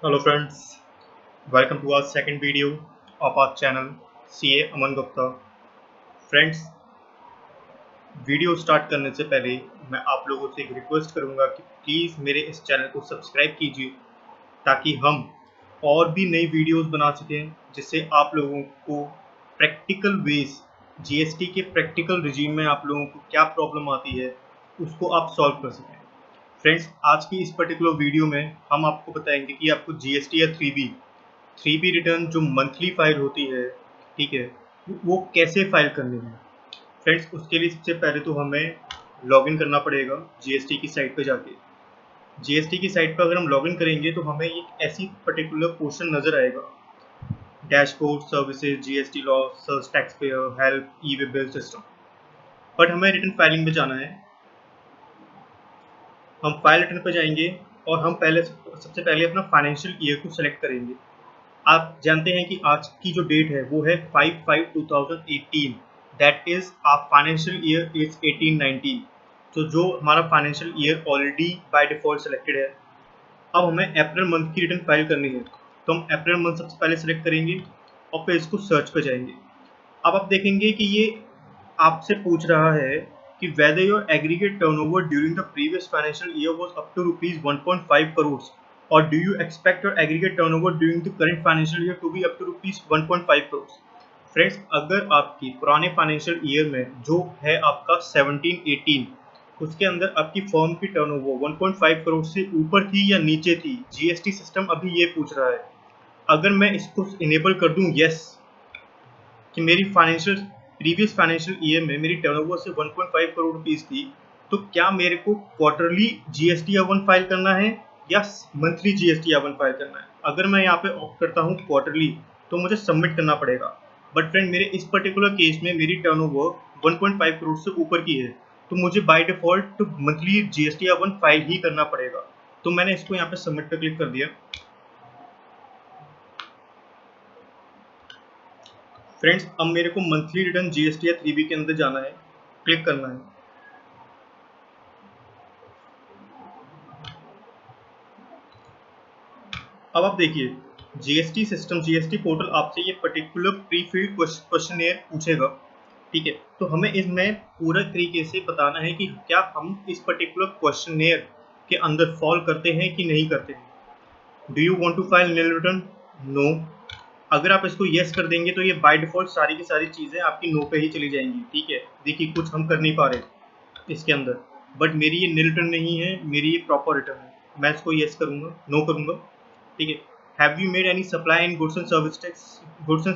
Hello friends, welcome to our second video of our channel CA Aman Gupta. Friends, video start करने से पहले मैं आप लोगों से एक रिक्वेस्ट करूंगा कि प्लीज़ मेरे इस चैनल को सब्सक्राइब कीजिए ताकि हम और भी नई वीडियोस बना सकें जिससे आप लोगों को प्रैक्टिकल वेज जीएसटी के प्रैक्टिकल रिजीम में आप लोगों को क्या प्रॉब्लम आती है उसको आप सॉल्व कर सकें। फ्रेंड्स, आज की इस पर्टिकुलर वीडियो में हम आपको बताएंगे कि आपको जीएसटी या 3B रिटर्न जो मंथली फाइल होती है, ठीक है, वो कैसे फाइल करनी है। फ्रेंड्स, उसके लिए सबसे पहले तो हमें लॉगिन करना पड़ेगा जीएसटी की साइट पे जाके। जीएसटी की साइट पर अगर हम लॉगिन करेंगे तो हमें एक ऐसी पर्टिकुलर पोर्शन नज़र आएगा, dashboard, services, GST law, search tax payer, help, E way bill system. But हमें रिटर्न फाइलिंग में जाना है। हम फाइल रिटर्न पर जाएंगे और हम सबसे पहले अपना फाइनेंशियल ईयर को सिलेक्ट करेंगे। आप जानते हैं कि आज की जो डेट है वो है 5/5/2018, that is our financial year is 18-19। तो जो हमारा financial year already by default selected है। अब हमें अप्रैल मंथ की रिटर्न फाइल करनी है, तो हम अप्रैल मंथ सबसे पहले सिलेक्ट करेंगे और फिर इसको सर्च पर जाएंगे। अब आप देखेंगे कि ये आपसे पूछ रहा है कि whether your aggregate turnover during the previous financial year was up to rupees 1.5 crores or do you expect your aggregate turnover during the current financial year to be up to rupees 1.5 crores। Friends, अगर आपकी पुराने financial year में जो है आपका 17-18, उसके अंदर आपकी फर्म की टर्नओवर 1.5 करोड़ से ऊपर थी या नीचे थी, जीएसटी सिस्टम अभी ये पूछ रहा है। अगर मैं इसको इनेबल कर दूं यस कि मेरी प्रीवियस फाइनेंशियल ईयर में मेरी टर्नओवर से 1.5 करोड़ रुपीस थी, तो क्या मेरे को क्वार्टरली जीएसटी A1 फाइल करना है या मंथली जीएसटी A1 फाइल करना है। अगर मैं यहाँ पे ऑप्ट करता हूँ क्वार्टरली तो मुझे सबमिट करना पड़ेगा। बट फ्रेंड, मेरे इस पर्टिकुलर केस में मेरी टर्नओवर 1.5 करोड़ से ऊपर की है, तो मुझे by default monthly GST A1 file ही करना पड़ेगा। तो मैंने इसको यहाँ पे सबमिट पे क्लिक कर दिया। फ्रेंड्स, अब मेरे को मंथली रिटर्न जीएसटी या 3B के अंदर जाना है, क्लिक करना है। अब आप देखिए, जीएसटी सिस्टम, जीएसटी पोर्टल आपसे ये पर्टिकुलर प्री फिल्ड क्वेश्चनेयर पूछेगा, ठीक है। तो हमें इसमें पूरा तरीके से बताना है कि क्या हम इस पर्टिकुलर क्वेश्चनेयर के अंदर फॉल करते हैं कि नहीं करते हैं। Do you want to file nil return? No. अगर आप इसको येस कर देंगे तो ये बाय डिफॉल्ट सारी की सारी चीज़ें आपकी नो पे ही चली जाएंगी, ठीक है। देखिए, कुछ हम कर नहीं पा रहे इसके अंदर, बट मेरी ये नील रिटर्न नहीं है, मेरी ये प्रॉपर रिटर्न है। मैं इसको येस करूँगा, नो करूँगा, ठीक है। Have you made any supply in goods and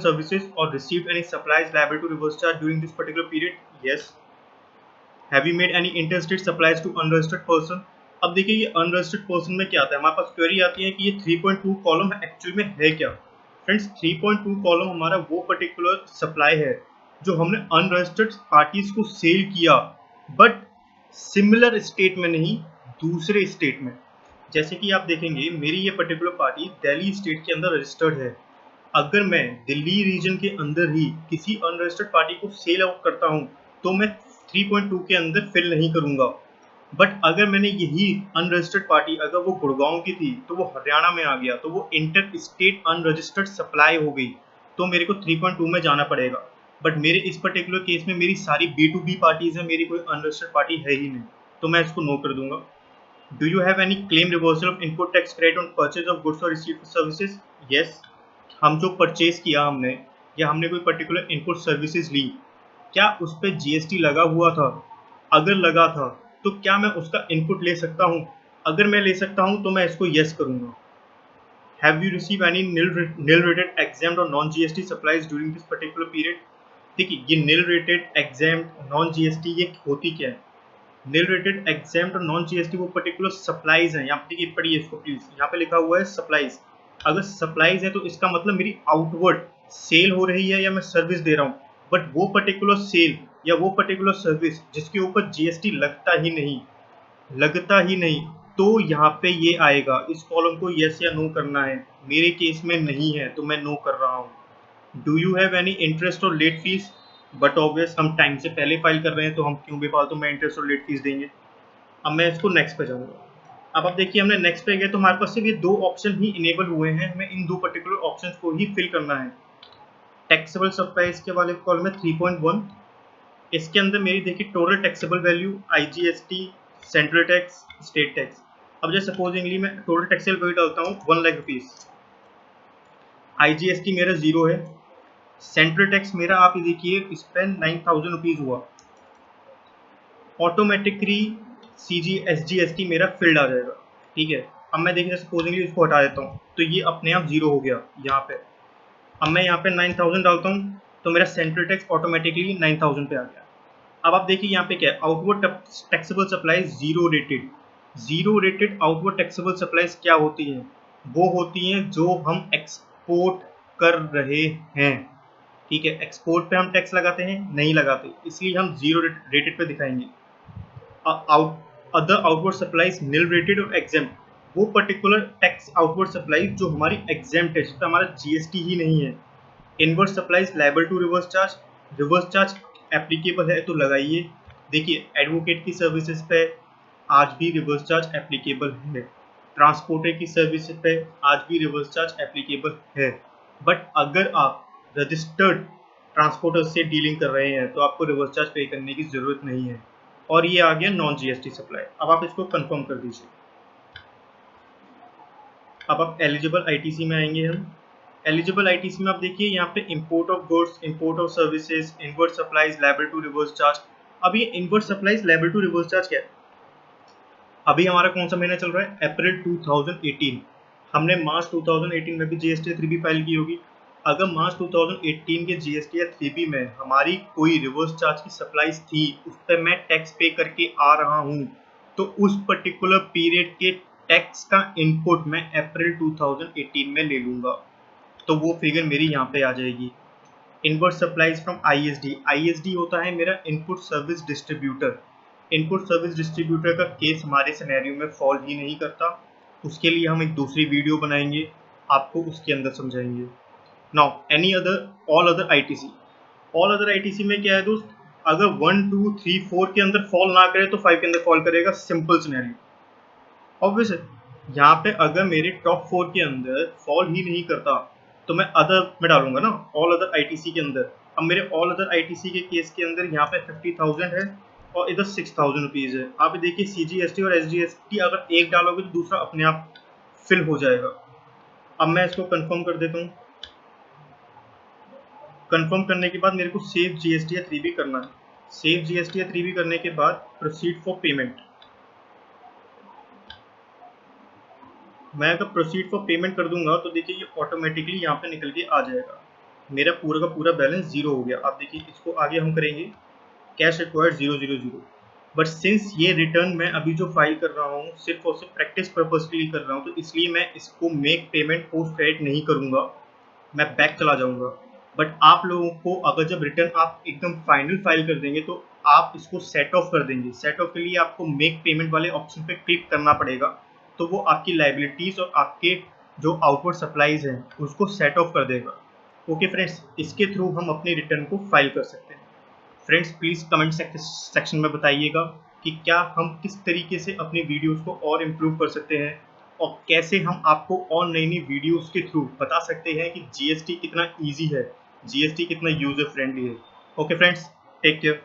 services or received any supplies liable to reverse charge during this particular period? Yes. Have you made any interstate supplies to unregistered person? अब देखिए, ये unregistered person में क्या आता है, हमारे पास query आती है कि ये 3.2 कॉलम एक्चुअल में है क्या। फ्रेंड्स, 3.2 कॉलम हमारा वो पर्टिकुलर सप्लाई है जो हमने अनरजिस्टर्ड पार्टीज को सेल किया, बट सिमिलर स्टेट में नहीं, दूसरे स्टेट में। जैसे कि आप देखेंगे, मेरी ये पर्टिकुलर पार्टी दिल्ली स्टेट के अंदर रजिस्टर्ड है। अगर मैं दिल्ली रीजन के अंदर ही किसी अनरजिस्टर्ड पार्टी को सेल आउट करता हूँ तो मैं 3.2 के अंदर फिल नहीं करूँगा। बट अगर मैंने यही अनरजिस्टर्ड पार्टी अगर वो गुड़गांव की थी तो वो हरियाणा में आ गया, तो वो इंटर स्टेट अनरजिस्टर्ड सप्लाई हो गई, तो मेरे को 3.2 में जाना पड़ेगा। बट मेरे इस पर्टिकुलर केस में मेरी सारी B2B पार्टीज है, मेरी कोई अनरजिस्टर्ड पार्टी है ही नहीं, तो मैं इसको नो कर दूंगा। Do you have any claim reversal of input tax credit on purchase of goods और रिसीव्ड सर्विसेज? यस। हम जो परचेज किया हमने, या हमने कोई पर्टिकुलर इनपुट सर्विसेज ली, क्या उस पर जीएसटी लगा हुआ था? अगर लगा था तो क्या मैं उसका इनपुट ले सकता हूँ? अगर मैं ले सकता हूँ तो मैं इसको यस करूँगा। Have you receive any nil rated exempt और non GST supplies during this particular period? देखिए, ये nil rated exempt non GST ये होती क्या है। नील रेटेड एग्जाम्ड और नॉन जीएसटी वो पर्टिकुलर सप्लाईज हैं। यहाँ पे देखिए, पढ़िए इसको प्लीज, यहाँ पे लिखा हुआ है सप्लाईज। अगर सप्लाईज है तो इसका मतलब मेरी आउटवर्ड सेल हो रही है या मैं सर्विस दे रहा हूँ, बट वो पर्टिकुलर सेल या वो पर्टिकुलर सर्विस जिसके ऊपर जीएसटी लगता ही नहीं, तो यहाँ पे ये आएगा, इस कॉलम को यस या नो करना है। मेरे केस में नहीं है तो मैं नो कर रहा हूँ। Do you have any interest और लेट फीस? बट ऑब्वियस, हम टाइम से पहले फाइल कर रहे हैं तो हम क्यों बेफालतू में इंटरेस्ट और लेट फीस देंगे। अब मैं इसको नेक्स्ट पे जाऊँगा। अब आप देखिए हमने नेक्स्ट पे गए तो हमारे पास सिर्फ ये 2 ऑप्शन ही इनेबल हुए हैं, हमें इन 2 पर्टिकुलर ऑप्शंस को ही फिल करना है। टैक्सेबल सप्लाईज के वाले कॉलम में 3.1, इसके अंदर मेरी देखिए total taxable value IGST, central tax, state tax. अब जैसे सपोजिंगली मैं टोटल टैक्सेबल वैल्यू डालता हूँ 1 लाख रुपीज़, IGST मेरा 0 है, सेंट्रल टैक्स मेरा आप देखिए इस पर 9,000 रुपीज़ हुआ, ऑटोमेटिकली SGST मेरा फिल्ड आ जाएगा। ठीक है, अब मैं देखिए सपोजिंगली इसको हटा देता हूँ तो ये अपने आप 0 हो गया यहाँ पे। अब मैं यहाँ पे 9,000 डालता हूँ तो मेरा सेंट्रल टैक्स ऑटोमेटिकली 9,000 पे आ गया। अब आप देखिए यहाँ पे क्या है, outward taxable supplies zero rated outward taxable supplies क्या होती हैं? वो होती हैं जो हम एक्सपोर्ट कर रहे हैं। ठीक है, एक्सपोर्ट पे हम टैक्स लगाते हैं? नहीं लगाते, इसलिए हम जीरो रेटेड पे दिखाएंगे। अदर आउटवर्ड सप्लाईज निल रेटेड और एग्जेम्प्ट, वो पर्टिकुलर टैक्स आउटवर्ड सप्लाईज जो हमारी एग्जेम्प्ट है, जिस पर हमारा GST ही नहीं है। Inward supplies liable to reverse charge applicable है तो लगाइए। देखिए एडवोकेट की सर्विसेज पे आज भी रिवर्स चार्ज एप्लीकेबल है, ट्रांसपोर्टर की सर्विसेज पे आज भी रिवर्स चार्ज एप्लीकेबल है। बट अगर आप रजिस्टर्ड ट्रांसपोर्टर से डीलिंग कर रहे हैं तो आपको रिवर्स चार्ज पे करने की जरूरत नहीं है। और ये आ गया नॉन GST सप्लाई। अब आप इसको कंफर्म कर दीजिए। अब आप एलिजिबल ITC में आएंगे। हम एलिजिबल ITC में आप देखिए यहाँ पे import of goods, import of services, inward supplies liable to reverse charge. अब ये inward supplies liable to reverse charge क्या है? अभी हमारा कौन सा महीना चल रहा है? अप्रैल 2018। हमने मार्च 2018 में भी GST 3B फाइल की होगी। अगर मार्च 2018 के GST या 3B में हमारी कोई रिवर्स चार्ज की सप्लाईज थी, उस पर मैं टैक्स पे करके आ रहा हूँ, तो उस पर्टिकुलर पीरियड के टैक्स का इनपुट मैं अप्रैल 2018 में ले लूंगा, तो वो फिगर मेरी यहाँ पे आ जाएगी। इनवर्ड सप्लाईज फ्रॉम ISD होता है मेरा input service distributor. Input service distributor का केस हमारे सिनेरियो में फॉल ही नहीं करता, उसके लिए हम एक दूसरी वीडियो बनाएंगे, आपको उसके अंदर समझाएंगे। Now any other all other ITC में क्या है दोस्त? अगर 1, 2, 3, 4 के अंदर फॉल ना करे तो 5 के अंदर फॉल करेगा, सिंपल सिनेरियो। ऑब्वियस है, यहाँ पे अगर मेरे टॉप 4 के अंदर फॉल ही नहीं करता तो मैं अदर में डालूंगा ना, ऑल अदर ITC के अंदर। अब मेरे ऑल अदर ITC के केस के अंदर यहाँ पे 50,000 है और इधर 6,000 रुपीज़ है। आप देखिए CGST और SGST अगर एक डालोगे तो दूसरा अपने आप फिल हो जाएगा। अब मैं इसको कंफर्म कर देता हूँ। कंफर्म करने के बाद मेरे को सेव GST या 3B करना है। सेव GST या 3B करने के बाद प्रोसीड फॉर पेमेंट। मैं अगर प्रोसीड फॉर पेमेंट कर दूंगा तो देखिए ये ऑटोमेटिकली यहाँ पे निकल के आ जाएगा, मेरा पूरा का पूरा बैलेंस 0 हो गया। आप देखिए इसको आगे हम करेंगे कैश रिक्वायर्ड 000। बट सिंस ये रिटर्न मैं अभी जो फाइल कर रहा हूँ सिर्फ और सिर्फ प्रैक्टिस पर्पज के लिए कर रहा हूँ, तो इसलिए मैं इसको मेक पेमेंट पोस्ट क्रेडिट नहीं करूँगा, मैं बैक चला जाऊँगा। बट आप लोगों को अगर जब रिटर्न आप एकदम फाइनल फाइल कर देंगे तो आप इसको सेट ऑफ कर देंगे। सेट ऑफ के लिए आपको मेक पेमेंट वाले ऑप्शन पे क्लिक करना पड़ेगा, तो वो आपकी लाइबिलिटीज़ और आपके जो आउटवर्ड सप्लाईज हैं उसको सेट ऑफ कर देगा। ओके फ्रेंड्स, इसके थ्रू हम अपने रिटर्न को फाइल कर सकते हैं। फ्रेंड्स प्लीज़ कमेंट सेक्शन में बताइएगा कि क्या हम किस तरीके से अपनी वीडियोस को और इम्प्रूव कर सकते हैं और कैसे हम आपको और नई नई वीडियोस के थ्रू बता सकते हैं कि GST कितना ईजी है, GST कितना यूज़र फ्रेंडली है। Okay friends, take care.